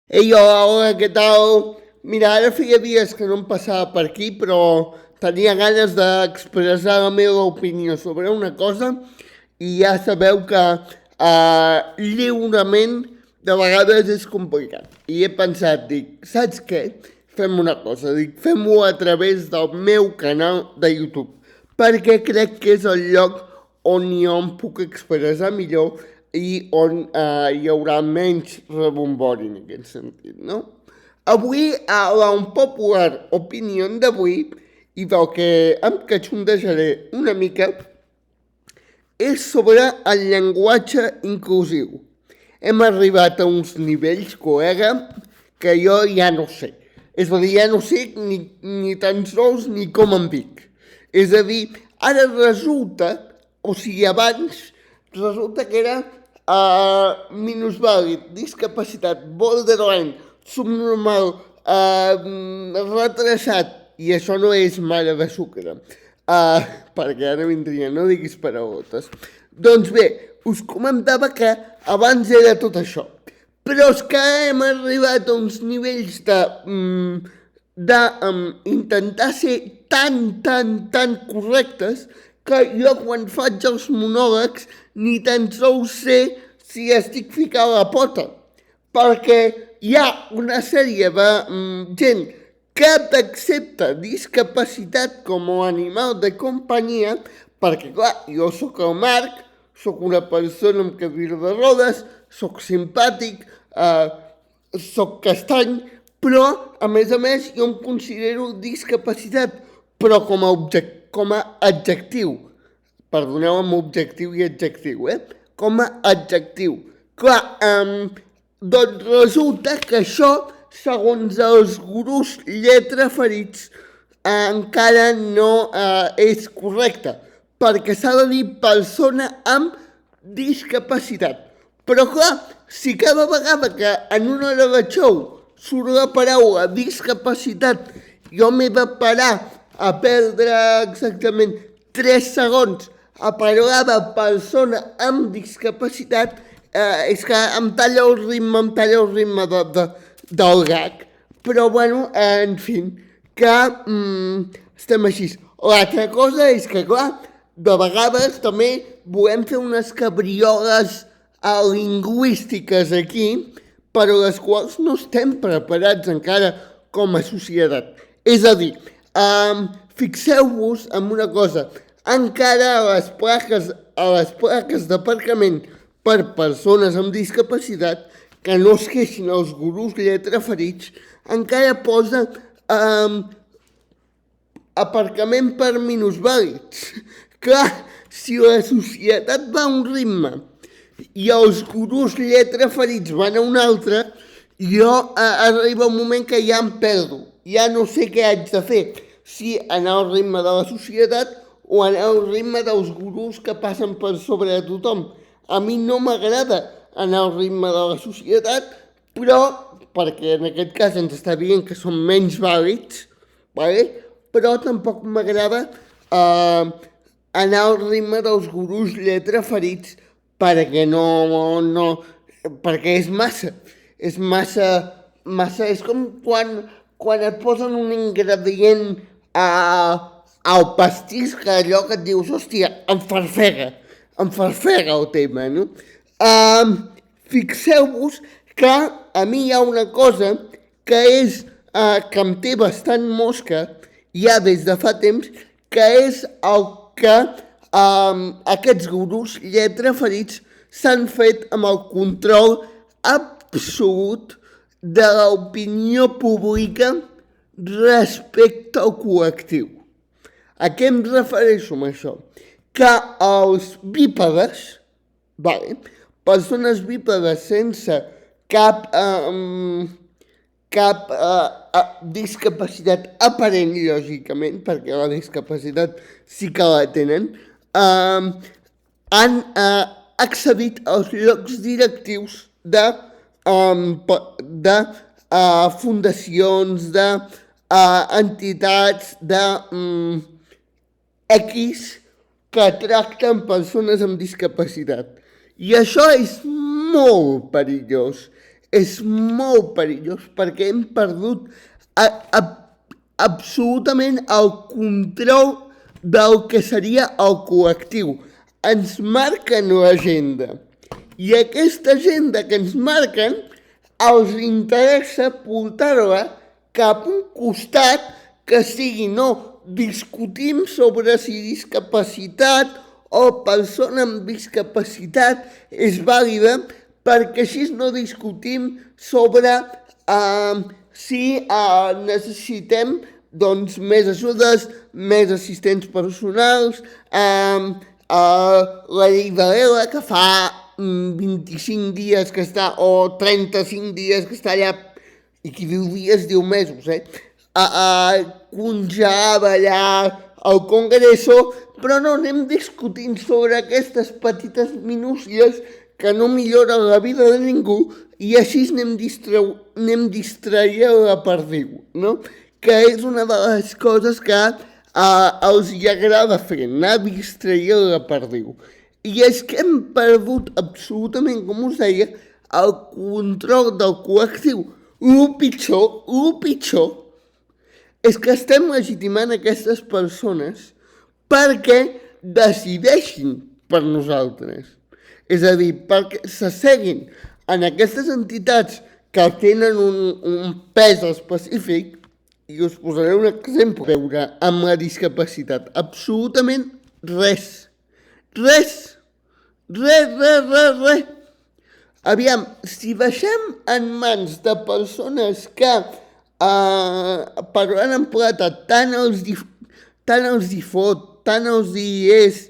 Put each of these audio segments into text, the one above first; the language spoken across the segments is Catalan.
Ei, hola, què tal? Mira, ara feia dies que no em passava per aquí, però tenia ganes d'expressar la meva opinió sobre una cosa i ja sabeu que lliurement de vegades és complicat. I he pensat, dic, saps què? Fem una cosa, dic, fem-ho a través del meu canal de YouTube, perquè crec que és el lloc on jo em puc expressar millor i on hi haurà menys rebombori en aquest sentit, no? Avui, a la unpopular opinion d'avui, i del que em catxondejaré una mica, és sobre el llenguatge inclusiu. Hem arribat a uns nivells, col·lega, que jo ja no sé. És a dir, ja no sé ni tan sols ni com em dic. És a dir, ara resulta, o sigui, abans resulta que era minusvàlid, discapacitat, borderline, subnormal, retrasat, i això no és mare de sucre, perquè ara vindria, no diguis paraulotes. Doncs bé, us comentava que abans era tot això, però és que hem arribat a uns nivells d'intentar ser tan correctes que jo quan faig els monòlegs ni tan sols sé si estic ficant la pota, perquè hi ha una sèrie de gent que t'accepta discapacitat com a animal de companyia, perquè clar, jo sóc el Marc, sóc una persona amb cadira de rodes, sóc simpàtic, sóc castany, però a més jo em considero discapacitat, però com a adjectiu. Perdoneu amb objectiu i adjectiu, com a adjectiu. Clar, doncs resulta que això, segons els gurus lletraferits, encara no és correcte, perquè s'ha de dir persona amb discapacitat. Però clar, si cada vegada que en una hora de show surt la paraula discapacitat, jo m'he de parar a perdre exactament 3 segons a parlar de persona amb discapacitat, és que em talla el ritme del gag. Però bueno, en fi, que estem així. L'altra cosa és que, clar, de vegades també volem fer unes cabrioles lingüístiques aquí, per a les quals no estem preparats encara com a societat. És a dir, fixeu-vos en una cosa, encara a les plaques d'aparcament per persones amb discapacitat, que no es queixin els gurus lletraferits, encara posa aparcament per minusvàlids. Clar, si la societat va a un ritme i els gurus lletraferits van a un altre, jo arriba un moment que ja em perdo, ja no sé què haig de fer, si anar al ritme de la societat o anar al ritme dels gurus que passen per sobre de tothom. A mi no m'agrada anar al ritme de la societat, però, perquè en aquest cas ens està dient que són menys vàlids, vale? Però tampoc m'agrada anar al ritme dels gurus lletraferits, perquè perquè és massa, és com quan et posen un ingredient al pastís, que allò que et dius, hòstia, em farfega el tema, no? Fixeu-vos que a mi hi ha una cosa que és que em té bastant mosca ja des de fa temps, que és el que aquests gurus lletraferits s'han fet amb el control absolut de l'opinió pública respecte al col·lectiu. A què em refereixo amb això? Que els bípedes, persones bípedes sense cap discapacitat aparent, lògicament, perquè la discapacitat sí que la tenen, han accedit als llocs directius de fundacions, d'entitats, X que tracten persones amb discapacitat. I això és molt perillós. és molt perillós perquè hem perdut absolutament el control del que seria el col·lectiu. Ens marquen l'agenda i aquesta agenda que ens marquen els interessa portar-la cap a un costat que sigui no discutim sobre si discapacitat o persona amb discapacitat és vàlida, perquè així no discutim sobre si necessitem doncs, més ajudes, més assistents personals, la llei de l'ELA, que fa 25 dies que està, o 35 dies que està allà, i qui diu dies diu mesos, congelava allà al Congreso, però no anem discutint sobre aquestes petites minúcies que no milloren la vida de ningú i així anem distraient la perdiu, no? Que és una de les coses que els hi agrada fer, anar distraient la perdiu. I és que hem perdut absolutament, com us deia, el control del col·lectiu. El pitjor és que estem legitimant aquestes persones perquè decideixin per nosaltres. És a dir, perquè s'asseguin en aquestes entitats que tenen un pes específic, i us posaré un exemple. Veure amb la discapacitat, absolutament res. Res. Aviam, si deixem en mans de persones que parlant en plata tant els hi fot, tant els hi és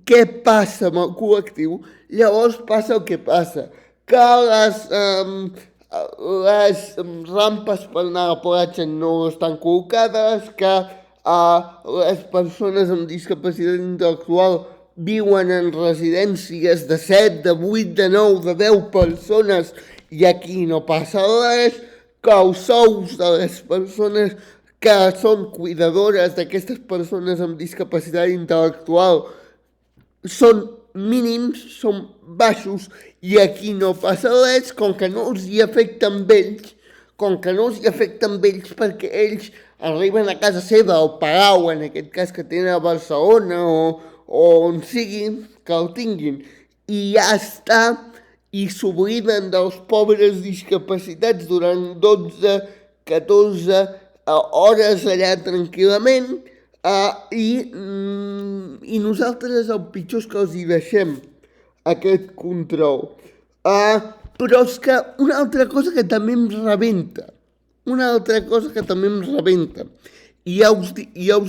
què passa amb el col·lectiu, llavors passa el que passa, que les rampes per anar a la platja no estan col·locades, que les persones amb discapacitat intel·lectual viuen en residències de 7, de 8, de 9, de 10 persones i aquí no passa res, que els sous de les persones que són cuidadores d'aquestes persones amb discapacitat intel·lectual són mínims, són baixos i aquí no passa res, com que no els hi afecta amb ells, perquè ells arriben a casa seva, al Palau, en aquest cas que tenen a Barcelona o on sigui que el tinguin, i ja està, i s'obliden dels pobres discapacitats durant 12, 14 hores allà tranquil·lament, i nosaltres el pitjor és que els hi deixem aquest control. Però és que una altra cosa que també em rebenta, i ja us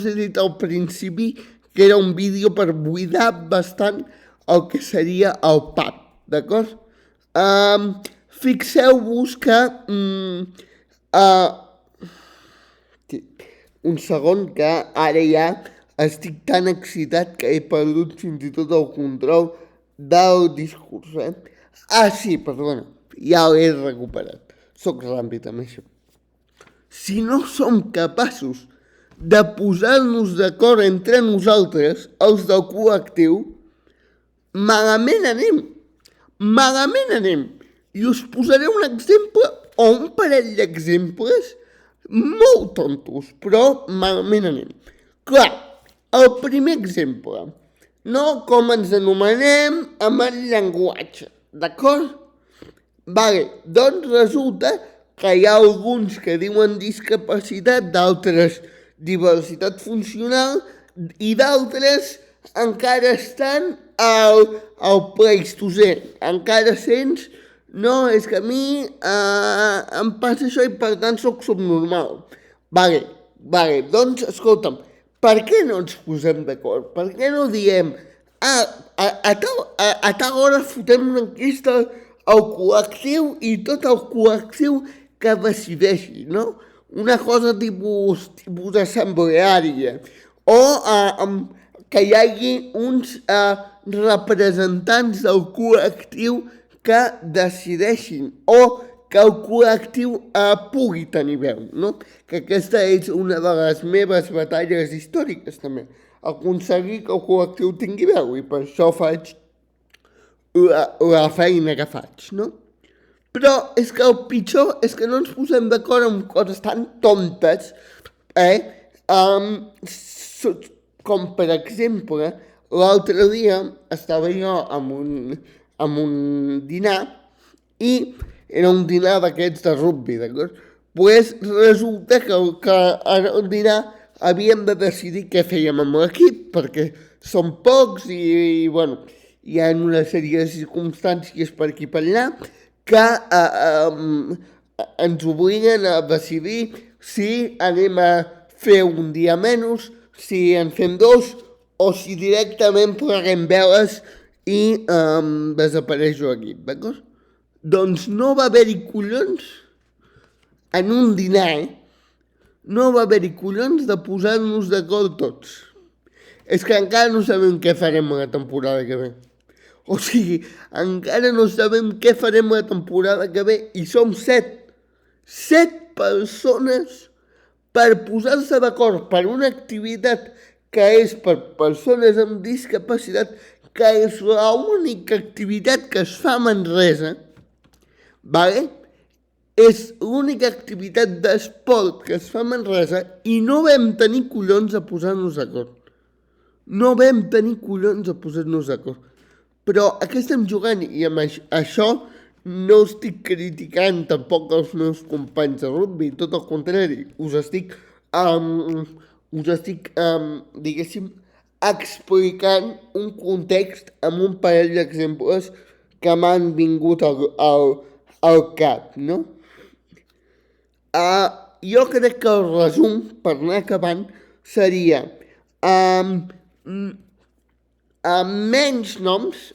he dit al principi que era un vídeo per buidar bastant el que seria el pub, d'acord? Fixeu-vos que un segon, que ara ja estic tan excitat que he perdut fins i tot el control del discurs, sí, perdona, ja l'he recuperat. Soc ràpid amb això. Si no som capaços de posar-nos d'acord entre nosaltres, els del col·lectiu, malament anem. I us posaré un exemple o un parell d'exemples molt tontos, però malament anem. Clar, el primer exemple, no com ens anomenem amb el llenguatge, d'acord? Vale, doncs resulta que hi ha alguns que diuen discapacitat, d'altres diversitat funcional i d'altres encara estan al Pleistocè. Encara sents, no, és que a mi em passa això i per tant soc subnormal. Vale, doncs escolta'm, per què no ens posem d'acord? Per què no diem, a tal hora fotem una enquesta al col·lectiu i tot el col·lectiu que decideixi, no? Una cosa tipus assembleària, o que hi hagi uns representants del col·lectiu que decideixin, o que el col·lectiu pugui tenir veu, no? Que aquesta és una de les meves batalles històriques, també, aconseguir que el col·lectiu tingui veu, i per això faig la feina que faig, no? Però és que el pitjor és que no ens posem d'acord amb coses tan tontes, com per exemple, l'altre dia estava jo amb un dinar i era un dinar d'aquests de rugby, d'acord? Pues resulta que en el dinar havíem de decidir què fèiem amb l'equip, perquè som pocs bueno, hi ha una sèrie de circumstàncies per aquí per allà que ens obliguen a decidir si anem a fer un dia menys, si en fem dos o si directament pleguem veles i desapareix l'equip, d'acord? Doncs no va haver-hi collons en un dinar, no va haver-hi collons de posar-nos d'acord tots. És que encara no sabem què farem la temporada que ve. O sigui, encara no sabem què farem la temporada que ve i som 7 persones per posar-se d'acord per una activitat que és per persones amb discapacitat, que és l'única activitat que es fa a Manresa, vale? És l'única activitat d'esport que es fa a Manresa i no vam tenir collons a posar-nos d'acord. No vam tenir collons a posar-nos d'acord. Però aquí estem jugant i amb això no estic criticant tampoc els meus companys de rugby, tot el contrari, us estic diguéssim, explicant un context amb un parell d'exemples que m'han vingut al cap, no? Jo crec que el resum, per anar acabant, seria menys noms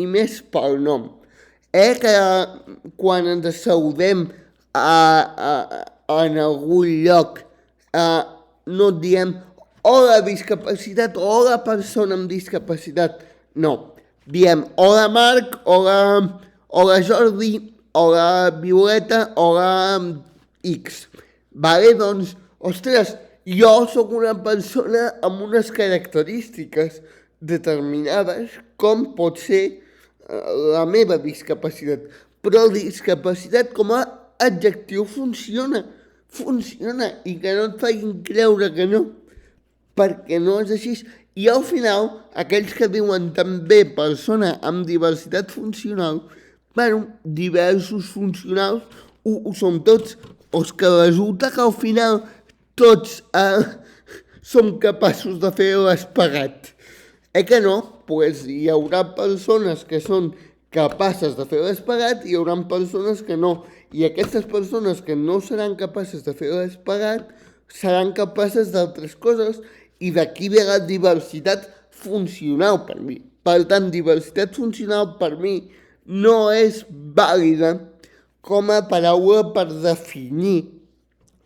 i més pel nom. Que quan ens saludem en algun lloc no et diem hola discapacitat o hola persona amb discapacitat. No, diem hola Marc, hola Jordi, hola Violeta, hola X. Vale, doncs, ostres, jo sóc una persona amb unes característiques determinades com pot ser la meva discapacitat. Però discapacitat com a adjectiu funciona i que no et facin creure que no, perquè no és així. I al final, aquells que diuen també persona amb diversitat funcional, bueno, diversos funcionals ho som tots, o és que resulta que al final tots som capaços de fer l'espagat. Que no? Pues hi haurà persones que són capaces de fer l'espagat i hi haurà persones que no. I aquestes persones que no seran capaces de fer l'espagat seran capaces d'altres coses i d'aquí ve la diversitat funcional per mi. Per tant, diversitat funcional per mi no és vàlida com a paraula per definir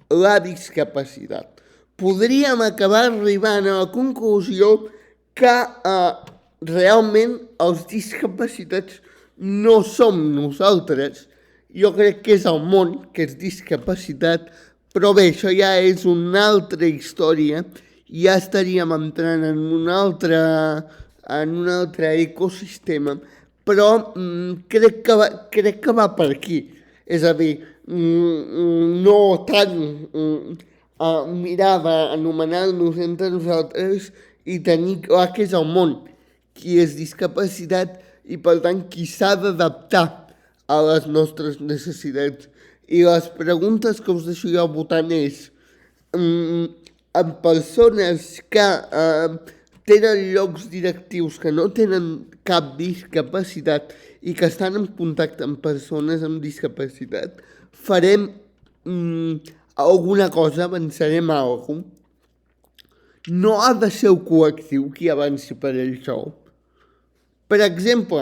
la discapacitat. Podríem acabar arribant a la conclusió que realment els discapacitats no som nosaltres. Jo crec que és el món que és discapacitat, però bé, això ja és una altra història, ja estaríem entrant en un altre ecosistema, però crec que va per aquí. És a dir, no tant mirar d'anomenar-nos entre nosaltres i tenir clar que és el món qui és discapacitat i per tant qui s'ha d'adaptar a les nostres necessitats. I les preguntes que us deixo jo votant és amb persones que tenen llocs directius que no tenen cap discapacitat i que estan en contacte amb persones amb discapacitat, farem alguna cosa, avançarem a alguna cosa. No ha de ser el col·lectiu qui avanci per ell sol. Per exemple,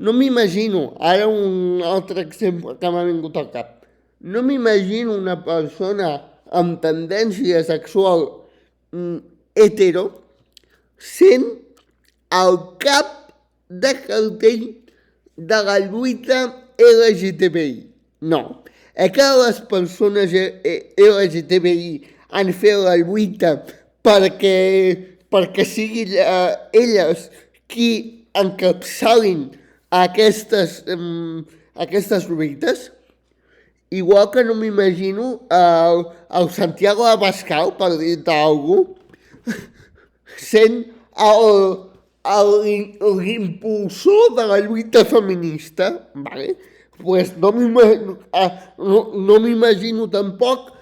no m'imagino, ara un altre exemple que m'ha vingut al cap, no m'imagino una persona amb tendència sexual hetero sent el cap de cartell de la lluita LGTBI. No, que les persones LGTBI han fet la lluita perquè siguin elles qui encapçalin aquestes lluites, igual que no m'imagino el Santiago Abascal, per dir-te alguna cosa, sent l'impulsor de la lluita feminista, ¿vale? Pues no m'imagino tampoc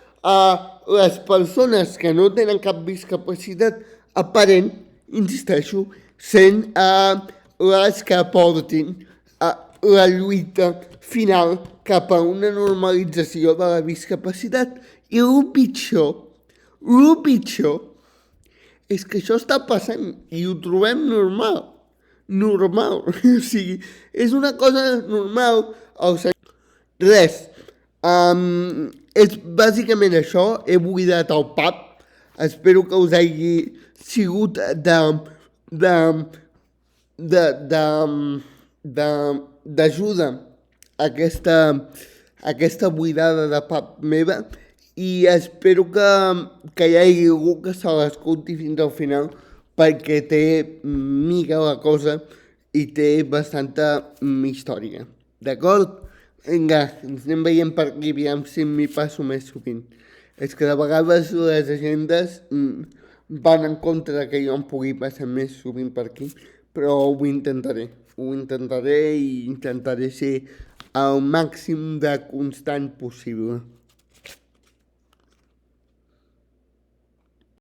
les persones que no tenen cap discapacitat aparent, insisteixo, sent les que portin la lluita final cap a una normalització de la discapacitat. I el pitjor és que això està passant i ho trobem normal. O sigui, és una cosa normal. Res. És bàsicament això. He buidat el pub. Espero que us hagi sigut d'ajuda aquesta buidada de pub meva, i espero que hi hagi algú que se l'escolti fins al final, perquè té mica la cosa i té bastanta història. D'acord? Vinga, ens anem veient per aquí, aviam si m'hi passo més sovint. És que de vegades les agendes van en contra que jo em pugui passar més sovint per aquí, però ho intentaré i intentaré ser el màxim de constant possible.